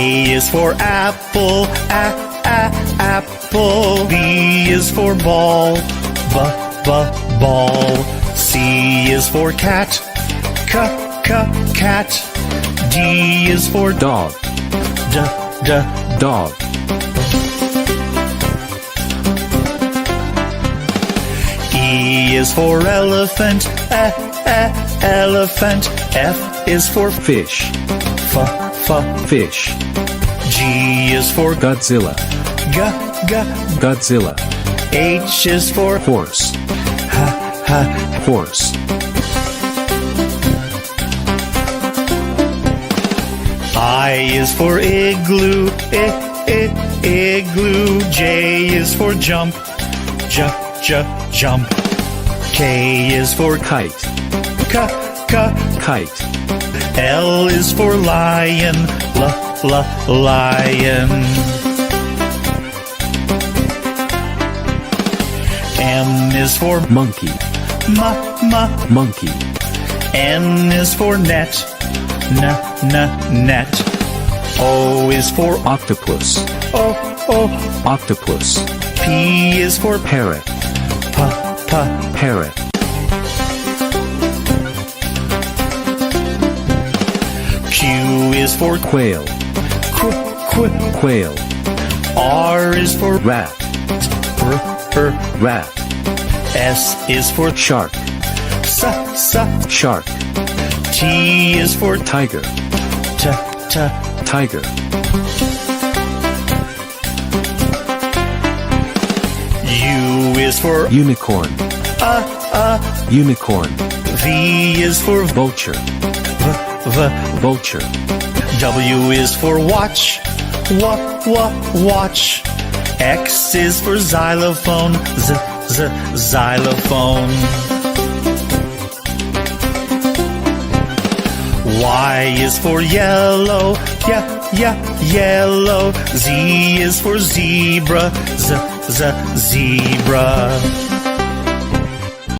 A is for apple, apple. B is for ball, ball. C is for cat, cat. D is for dog, dog. E is for elephant, elephant. F is for fish, fish. G is for Godzilla, Godzilla. H is for horse, horse. I is for igloo, igloo. J is for jump, jump. K is for kite, kite. L is for lion, lion. M is for monkey, monkey. N is for net, net. O is for octopus, octopus. P is for parrot, parrot. Q is for quail, quail. R is for rat, rat. S is for shark, shark. T is for tiger, tiger. U is for unicorn, unicorn. V is for vulture, vulture. W is for watch, watch. X is for xylophone, xylophone. Y is for yellow, yellow. Z is for zebra, zebra.